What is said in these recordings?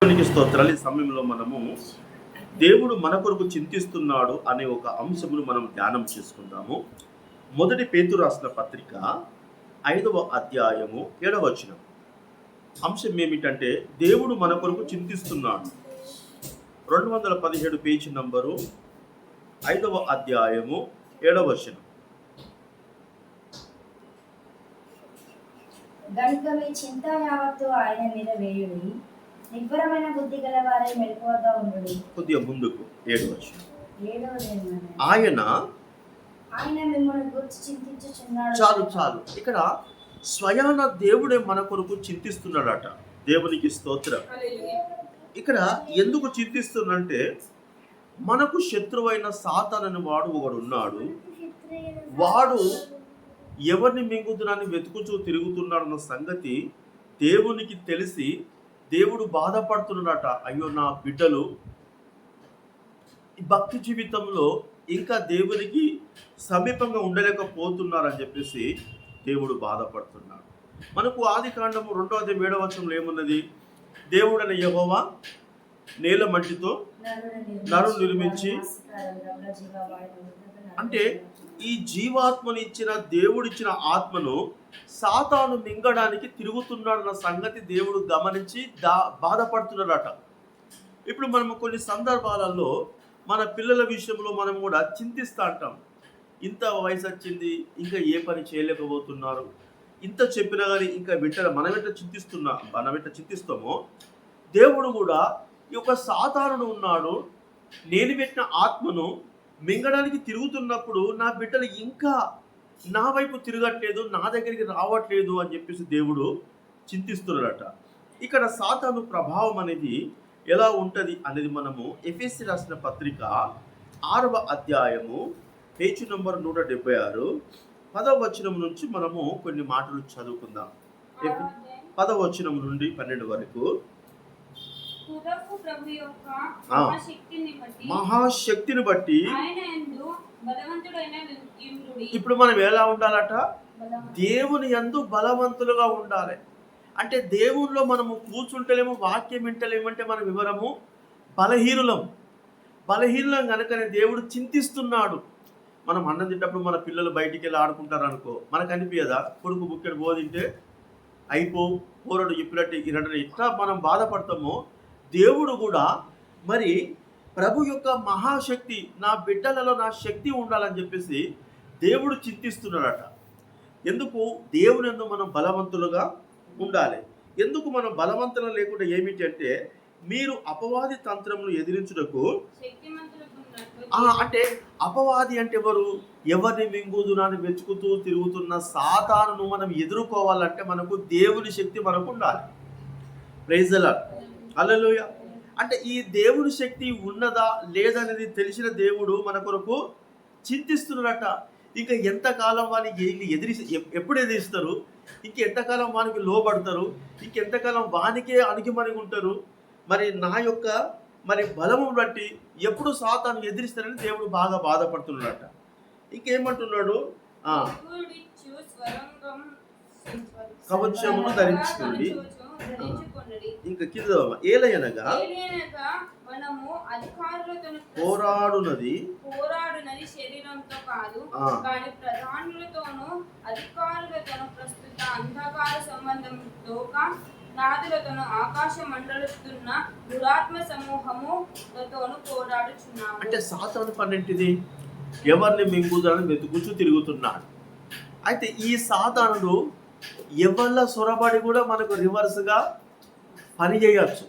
దేవునికి స్తోత్రాలు. ఈ సమయంలో మనము దేవుడు మన కొరకు చింతిస్తున్నాడు అనే ఒక అంశమును మనం ధ్యానం చేసుకుందాము. మొదటి పేతురు రాసిన పత్రిక 5వ అధ్యాయము 7వ వచనం. అంశం ఏమిటంటే దేవుడు మన కొరకు చింతిస్తున్నాడు. 217 పేజీ నంబరు 5వ అధ్యాయము 7వ వచనం. గనుక మీ చింత యావత్తు ఆయన మీద వేయుడి, నిబ్బరమైన బుద్ధి గల వారై మెలకువగా ఉండుడి. కొద్దిగా ముందుకు 7వ వచనం. ఆయన మిమ్మల్ని గురించి చింతించుచున్నాడు. చాలు. ఇక్కడ స్వయాన దేవుడే మన కొరకు చింతిస్తున్నాడట. దేవునికి స్తోత్రం. ఇక్కడ ఎందుకు చింతిస్తున్నంటే మనకు శత్రువైన సాతానని వాడు ఒకడు ఉన్నాడు. వాడు ఎవరిని మింగుతున్నాని వెతుకుచూ తిరుగుతున్నాడన్న సంగతి దేవునికి తెలిసి దేవుడు బాధపడుతున్నాడట. అయ్యో, నా బిడ్డలు భక్తి జీవితంలో ఇంకా దేవునికి సమీపంగా ఉండలేకపోతున్నారని చెప్పేసి దేవుడు బాధపడుతున్నాడు. మనకు ఆదికాండము 2వ అధ్యాయం 7వ వచనంలో ఏమున్నది? దేవుడైన యెహోవా నేల మట్టితో నరుని నిర్మించి, అంటే ఈ జీవాత్మను ఇచ్చిన దేవుడిచ్చిన ఆత్మను సాతాను మింగడానికి తిరుగుతున్నాడన్న సంగతి దేవుడు గమనించి బాధపడుతున్నాడట. ఇప్పుడు మనము కొన్ని సందర్భాలలో మన పిల్లల విషయంలో మనం కూడా చింతిస్తూ అంటాం. ఇంత వయసు వచ్చింది, ఇంకా ఏ పని చేయలేకపోతున్నారు, ఇంత చెప్పినా కానీ ఇంకా మనం ఎట్లా చింతిస్తామో దేవుడు కూడా ఈ యొక్క సాతానుడు ఉన్నాడు, నేను పెట్టిన ఆత్మను మింగడానికి తిరుగుతున్నప్పుడు నా బిడ్డలు ఇంకా నా వైపు తిరగట్లేదు, నా దగ్గరికి రావట్లేదు అని చెప్పేసి దేవుడు చింతిస్తున్నాడట. ఇక్కడ సాతాను ప్రభావం అనేది ఎలా ఉంటుంది అనేది మనము ఎఫెసీ రాసిన పత్రిక 6వ అధ్యాయము పేజీ నంబర్ 176 10వ వచనం నుంచి మనము కొన్ని మాటలు చదువుకుందాం. 10వ వచనం నుండి 12 వరకు. మహాశక్తిని బట్టి ఇప్పుడు మనం ఎలా ఉండాలట? దేవుని యందు బలవంతులుగా ఉండాలి. అంటే దేవుల్లో మనము కూర్చుంటలేము, వాక్యం వింటలేమంటే మనం వివరము బలహీనులం కనుకనే దేవుడు చింతిస్తున్నాడు. మనం అన్నం తింటప్పుడు మన పిల్లలు బయటికి వెళ్ళి ఆడుకుంటారు అనుకో, మనకు అనిపించదా? కొడుకు బుక్కెడు బోధింటే పోరడు చెప్పినట్టు ఇరటని ఇట్లా మనం బాధపడతామో, దేవుడు కూడా మరి ప్రభు యొక్క మహాశక్తి నా బిడ్డలలో నా శక్తి ఉండాలని చెప్పేసి దేవుడు చింతిస్తున్నాడట. ఎందుకు? దేవుని యందు మనం బలవంతులుగా ఉండాలి. ఎందుకు మనం బలవంతులు లేకుండా ఏమిటి అంటే, మీరు అపవాది తంత్రమును ఎదిరించుటకు, అంటే అపవాది అంటే ఎవరిని మింగుదునని వెతుకుతూ తిరుగుతున్న సాతానును మనం ఎదుర్కోవాలంటే మనకు దేవుని శక్తి మనకు ఉండాలి. Praise the Lord. హల్లెలూయా. అంటే ఈ దేవుని శక్తి ఉన్నదా లేదనేది తెలిసిన దేవుడు మన కొరకు చింతిస్తున్నాడట. ఇంకా ఎంతకాలం వానికి ఎప్పుడు ఎదిరిస్తారు, ఇంకెంతకాలం వానికి లోబడతారు, ఇంకెంతకాలం వానికే అణిగిమణిగి ఉంటారు, మరి నా యొక్క బలము బట్టి ఎప్పుడు సాతాను ఎదిరిస్తారని దేవుడు బాగా బాధపడుతున్నాడట. ఇంకేమంటున్నాడు? కవచమును ధరించుకోండి. ఇంకా కింద ఏలయనగా పోరాడునది శరీరంతో కాదు, కానీ ప్రధానులతోనూ అధికారులతోనూ ప్రస్తుత అంధకార సంబంధంతో నాదులతోనూ ఆకాశ మండలిస్తున్న దురాత్మ సమూహములతోనూ పోరాడుచున్నాము. అంటే సాతాను పన్నెంటిది ఎవరిని మింగుదాన్ని వెతుకుచూ తిరుగుతున్నాడు. అయితే ఈ సాతానుడు ఎవళ్ళ సొరబడి కూడా మనకు రివర్స్గా పని చేయవచ్చు.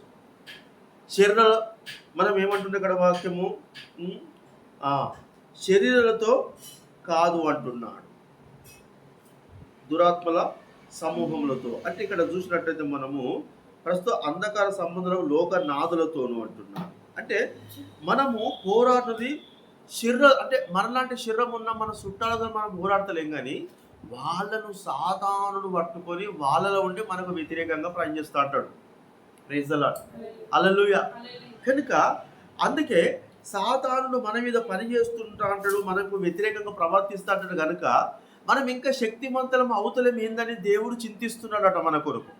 శరీర మనం ఏమంటుండే ఇక్కడ వాక్యము, శరీరాలతో కాదు అంటున్నాడు, దురాత్మల సమూహములతో. అంటే ఇక్కడ చూసినట్టయితే మనము ప్రస్తుతం అంధకార సంబంధం లోకనాథులతోనూ అంటున్నాడు. అంటే మనము పోరాడుతుంది అంటే మనలాంటి శరీరం ఉన్న మన చుట్టాలతో మనం పోరాడతలేం, కానీ వాళ్ళను సాతానుడు పట్టుకొని వాళ్ళలో ఉండి మనకు వ్యతిరేకంగా పనిచేస్తూ అంటాడు. Praise the Lord. హల్లెలూయా. కనుక అందుకే సాతానుడు మన మీద పని చేస్తుంటా అంటాడు, మనకు వ్యతిరేకంగా ప్రవర్తిస్తూ అంటాడు. కనుక మనం ఇంకా శక్తివంతులం అవుతలేం ఏందని దేవుడు చింతిస్తున్నాడట మన కొరకు.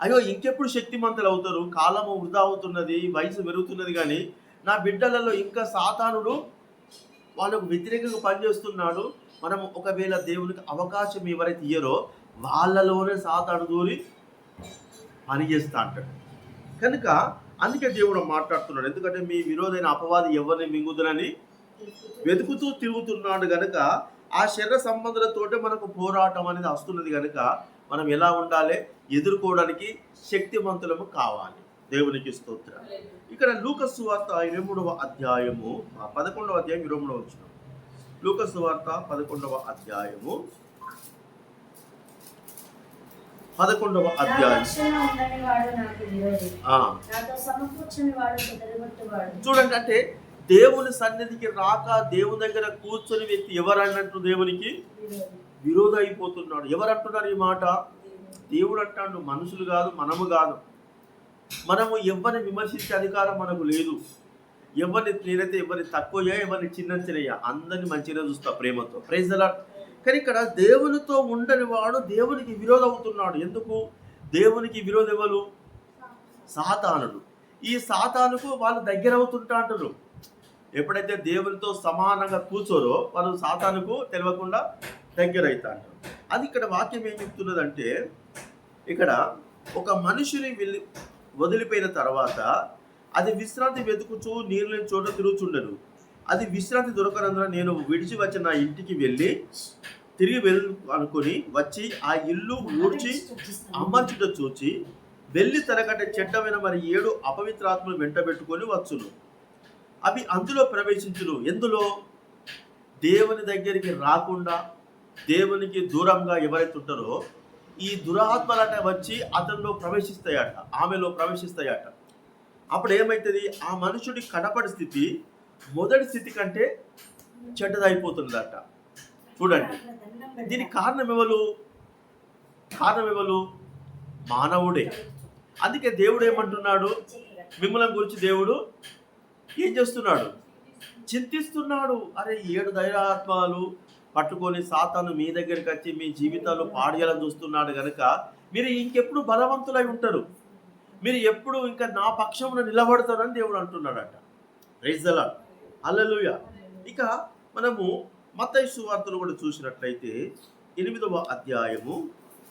అయ్యో ఇంకెప్పుడు శక్తిమంతులు అవుతారు, కాలము వృధా అవుతున్నది, వయసు పెరుగుతున్నది, కానీ నా బిడ్డలలో ఇంకా సాతానుడు వాళ్ళకు వ్యతిరేకంగా పనిచేస్తున్నాడు. మనం ఒకవేళ దేవునికి అవకాశం ఎవరైతే ఇయ్యరో వాళ్ళలోనే సాతాను దూరి పనిచేస్తా అంటాడు. కనుక అందుకే దేవుడు మాట్లాడుతున్నాడు, ఎందుకంటే మీ విరోధైన అపవాది ఎవరిని మింగుదనని వెతుకుతూ తిరుగుతున్నాడు. కనుక ఆ శరీర సంబంధాలతోటే మనకు పోరాటం అనేది వస్తున్నది. కనుక మనం ఎలా ఉండాలి, ఎదుర్కోవడానికి శక్తివంతులము కావాలి. దేవునికి స్తోత్రం. ఇక్కడ లూకాసు సువార్త 23వ అధ్యాయము 11వ అధ్యాయం 23వ వచనం. లూకాసు సువార్త 11వ అధ్యాయము 11వ అధ్యాయం. చూడండి, అంటే దేవుని సన్నిధికి రాక దేవుని దగ్గర కూర్చొని వ్యక్తి ఎవరన్నట్టు దేవునికి విరోధ అయిపోతున్నాడు. ఎవరంటున్నారు ఈ మాట? దేవుడు అంటాడు, మనుషులు కాదు, మనము కాదు. మనము ఎవరిని విమర్శించే అధికారం మనకు లేదు. ఎవరిని నేనైతే ఎవరిని తక్కువ, ఎవరిని చిన్నంచనయ్యా, అందరిని మంచిగా చూస్తా ప్రేమతో. Praise the Lord. కానీ ఇక్కడ దేవునితో ఉండని వాడు దేవునికి విరోధం అవుతున్నాడు. ఎందుకు? దేవునికి విరోధం ఎవరు? సాతానుడు. ఈ సాతానుకు వాళ్ళు దగ్గర అవుతుంటా అంటారు. ఎప్పుడైతే దేవునితో సమానంగా కూర్చోరో వాళ్ళు సాతానుకు తెలియకుండా దగ్గర అవుతా అంటారు. అది ఇక్కడ వాక్యం ఏం చెప్తున్నదంటే, ఇక్కడ ఒక మనిషిని వదిలిపోయిన తర్వాత అది విశ్రాంతి వెతుకుచూ నీళ్ళు చోట తిరుగుచుండను. అది విశ్రాంతి దొరకనందున నేను విడిచి వచ్చిన నా ఇంటికి వెళ్ళి తిరిగి అనుకుని వచ్చి ఆ ఇల్లు ఊడ్చి అమర్చుట చూచి వెళ్ళి తనకంటే చెడ్డమైన మరి 7 అపవిత్రాత్మలు వెంట పెట్టుకొని వచ్చును. అవి అందులో ప్రవేశించును. ఎందులో? దేవుని దగ్గరికి రాకుండా దేవునికి దూరంగా ఎవరైతే ఉంటారో ఈ దురాత్మలట వచ్చి అతనిలో ప్రవేశిస్తాయట, ఆమెలో ప్రవేశిస్తాయట. అప్పుడు ఏమవుతుంది? ఆ మనుషుడి కడపడి స్థితి మొదటి స్థితి కంటే చెడ్డదైపోతుందట. చూడండి, దీనికి కారణం ఎవరు? మానవుడే. అందుకే దేవుడు ఏమంటున్నాడు? మిమ్మల్ని గురించి దేవుడు ఏం చేస్తున్నాడు? చింతిస్తున్నాడు. అరే 7 దైవాత్మలు పట్టుకొని సాతాను మీ దగ్గరికి వచ్చి మీ జీవితాలు పాడు చేయాలని చూస్తున్నాడు. కనుక మీరు ఇంకెప్పుడు బలవంతులై ఉంటారు, మీరు ఎప్పుడు ఇంకా నా పక్షమున నిలబడతారని దేవుడు అంటున్నాడట. Praise the Lord. హల్లెలూయా. ఇక మనము మత్తయి సువార్తను కూడా చూసినట్లయితే 8వ అధ్యాయము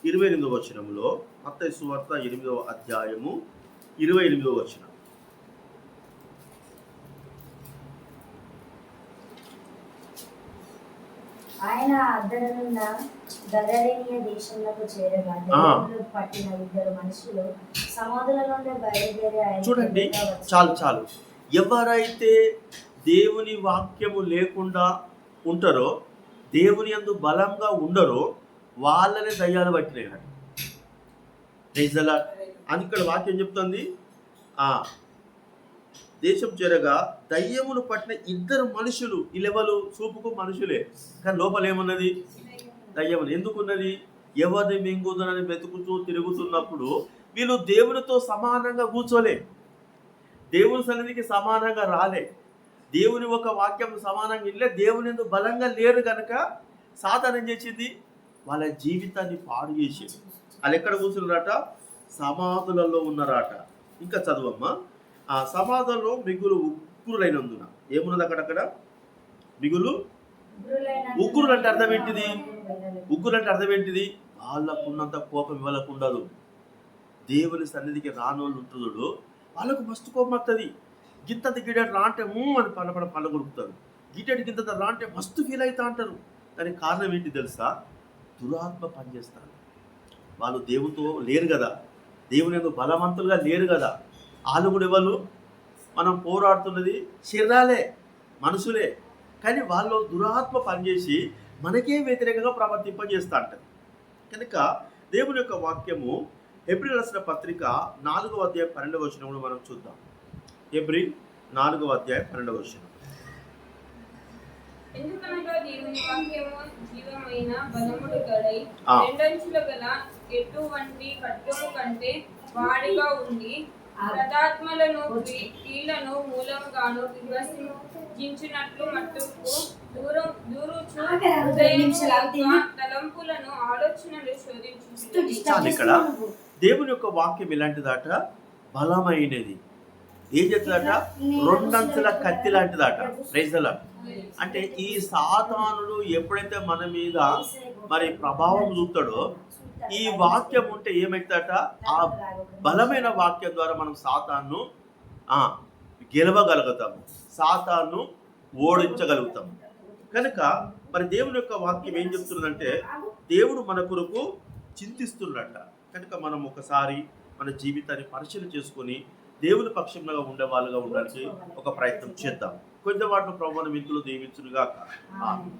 28వ వచనంలో, మత్తయి సువార్త 8వ అధ్యాయము 28వ వచనం. ఆయన అద్దరునున్న గదరేనియ దేశంలోకి చేరగా దేవుడు పట్టిన 2 మనుషులు సమాధుల నుండి బయలుదేరి ఆయన. చూడండి, చాలు. ఎవరైతే దేవుని వాక్యము లేకుండా ఉంటారో, దేవుని యందు బలంగా ఉండరో వాళ్ళనే దయ్యాలు పట్టినాయి. అని ఇక్కడ వాక్యం చెప్తుంది. దేశం చేరగా దయ్యములు పట్టిన 2 మనుషులు. ఈ లెవెలు చూపుకు మనుషులే, కానీ లోపల ఏమున్నది? దయ్యములు. ఎందుకున్నది? ఎవరిని మింగుదనని వెతుకుతూ తిరుగుతున్నప్పుడు వీళ్ళు దేవునితో సమానంగా కూర్చోలే, దేవుని సన్నిధికి సమానంగా రాలే, దేవుని ఒక వాక్యం సమానంగా ఇల్లే, దేవుని ఎందుకు బలంగా లేరు. కనుక సాతాను ఏం చేసింది? వాళ్ళ జీవితాన్ని పాడు చేసింది. వాళ్ళు ఎక్కడ కూర్చున్నారట? సమాధులలో ఉన్నారట. ఇంకా చదువమ్మా. ఆ సమాధుల్లో మిగులు ఉగ్రులైనందున ఏమున్నది అక్కడక్కడ? మిగులు ఉగ్రులు అంటే అర్థం ఏంటిది? ఉగ్గురు అంటే అర్థం ఏంటిది? వాళ్ళకున్నంత కోపం ఇవ్వలకు ఉండదు. దేవుని సన్నిధికి రానోళ్ళు ఉంటున్నాడు, వాళ్ళకు మస్తు కోపం వస్తుంది. గింతంత గిడెట్ రా అంటే అని పళ్ళ కొడుకుతారు, గిటెట్ గింతంత రా అంటే మస్తు ఫీల్ అవుతా అంటారు. దానికి కారణం ఏంటి తెలుసా? దురాత్మ పనిచేస్తారు. వాళ్ళు దేవునితో లేరు కదా, దేవుని ఎందుకు బలవంతులుగా లేరు కదా. వాళ్ళు కూడా ఎవరు? మనం పోరాడుతున్నది శరీరాలే, మనుషులే, కానీ వాళ్ళు దురాత్మ పనిచేసి మనకే వ్యతిరేకంగా ప్రవర్తింపజేస్తా అంటారు. కనుక దేవుని యొక్క వాక్యము హెబ్రీ రాసిన పత్రిక 4వ అధ్యాయం 12వ వచనంలో మనం చూద్దాం. హెబ్రీ 4వ అధ్యాయం 12వ వచనం. ఎందుకనగా దేవుని వాక్యము జీవమైన బలముడు గలై రెండంచుల గల ఎట్టు వంటి ఖడ్గము కంటే వాడిగా ఉండి ప్రదాత్మలను కీళ్లను మూలముగాను విభజించినట్లు మట్టుకు దూరుచు తలంపులను ఆలోచనలు శోధించు. ఇక్కడ దేవుని యొక్క వాక్యం ఎలాంటిదట? బలమైనది. ఏం చేస్తుందట? రెండంచుల కత్తి లాంటిదట. Praise the lord. అంటే ఈ సాతానుడు ఎప్పుడైతే మన మీద మరి ప్రభావం చూపుతాడో, ఈ వాక్యం ఉంటే ఏమైతుందట? ఆ బలమైన వాక్యం ద్వారా మనం సాతాను గెలవగలుగుతాము, సాతాను ఓడించగలుగుతాము. కనుక మరి దేవుని యొక్క వాక్యం ఏం చెప్తున్నదంటే, దేవుడు మన కొరకు చింతిస్తున్నట్ట. కనుక మనం ఒకసారి మన జీవితాన్ని పరిశీలన చేసుకొని దేవుని పక్షంగా ఉండే వాళ్ళుగా ఉండడానికి ఒక ప్రయత్నం చేద్దాం. కొంచెం వాటిని ప్రభువుని వింతులు దీవించునుగాక. ఆమేన్.